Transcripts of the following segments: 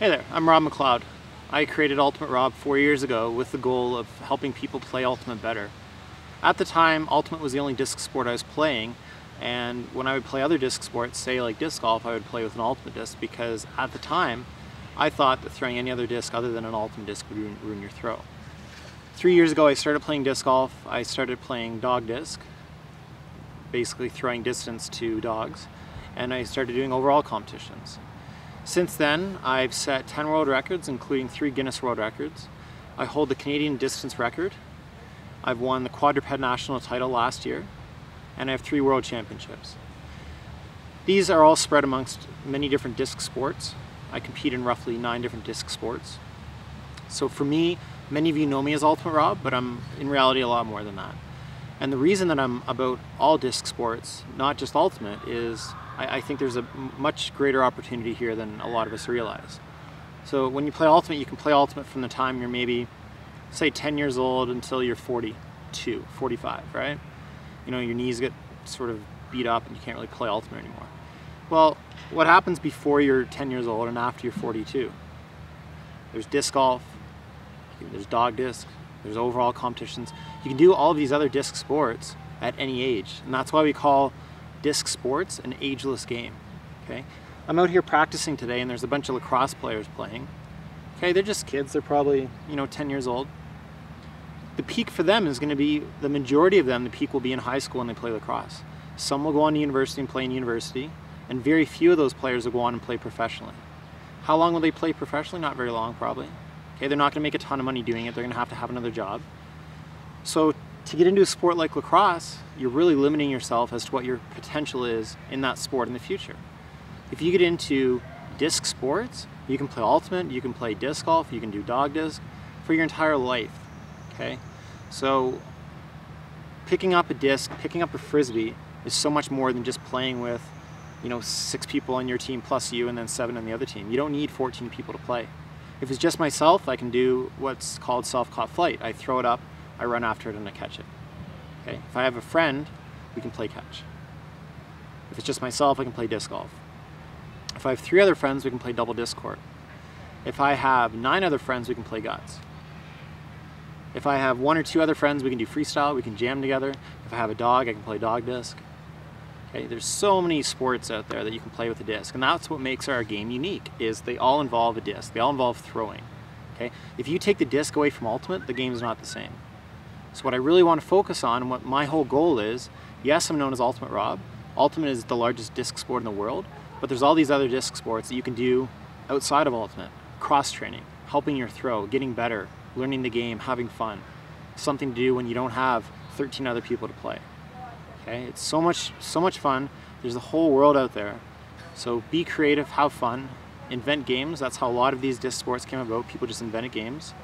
Hey there, I'm Rob McLeod. I created Ultimate Rob 4 years ago with the goal of helping people play Ultimate better. At the time, Ultimate was the only disc sport I was playing, and when I would play other disc sports, say like disc golf, I would play with an Ultimate disc because at the time, I thought that throwing any other disc other than an Ultimate disc would ruin your throw. 3 years ago, I started playing disc golf. I started playing dog disc, basically throwing distance to dogs, and I started doing overall competitions. Since then, I've set 10 world records, including 3 Guinness World Records. I hold the Canadian distance record. I've won the quadruped national title last year, and I have 3 world championships. These are all spread amongst many different disc sports. I compete in roughly 9 different disc sports. So for me, many of you know me as Ultimate Rob, but I'm in reality a lot more than that. And the reason that I'm about all disc sports, not just Ultimate, is I think there's a much greater opportunity here than a lot of us realize. So when you play Ultimate, you can play Ultimate from the time you're maybe, say, 10 years old until you're 42, 45, right? You know, your knees get sort of beat up and you can't really play Ultimate anymore. Well, what happens before you're 10 years old and after you're 42? There's disc golf, there's dog disc, there's overall competitions. You can do all of these other disc sports at any age, and that's why we call disc sports an ageless game. Okay, I'm out here practicing today, and there's a bunch of lacrosse players playing. Okay, they're just kids. They're probably 10 years old. The peak for them is going to be, the majority of them, the peak will be in high school when they play lacrosse. Some will go on to university and play in university, and very few of those players will go on and play professionally. How long will they play professionally? Not very long, probably. Okay, they're not going to make a ton of money doing it. They're going to have another job. So to get into a sport like lacrosse, you're really limiting yourself as to what your potential is in that sport in the future. If you get into disc sports, you can play Ultimate, you can play disc golf, you can do dog disc for your entire life. Okay, so picking up a disc, picking up a Frisbee is so much more than just playing with 6 people on your team plus you and then 7 on the other team. You don't need 14 people to play. If it's just myself, I can do what's called self-caught flight. I throw it up, I run after it, and I catch it. Okay? If I have a friend, we can play catch. If it's just myself, I can play disc golf. If I have 3 other friends, we can play double disc court. If I have 9 other friends, we can play guts. If I have 1 or 2 other friends, we can do freestyle, we can jam together. If I have a dog, I can play dog disc. Okay? There's so many sports out there that you can play with a disc, and that's what makes our game unique, is they all involve a disc. They all involve throwing. Okay? If you take the disc away from Ultimate, the game's not the same. So what I really want to focus on, and what my whole goal is, yes, I'm known as Ultimate Rob. Ultimate is the largest disc sport in the world, but there's all these other disc sports that you can do outside of Ultimate. Cross-training, helping your throw, getting better, learning the game, having fun. Something to do when you don't have 13 other people to play. Okay? It's so much fun. There's a whole world out there. So be creative, have fun, invent games. That's how a lot of these disc sports came about. People just invented games.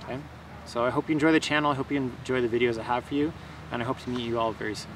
Okay? So I hope you enjoy the channel, I hope you enjoy the videos I have for you, and I hope to meet you all very soon.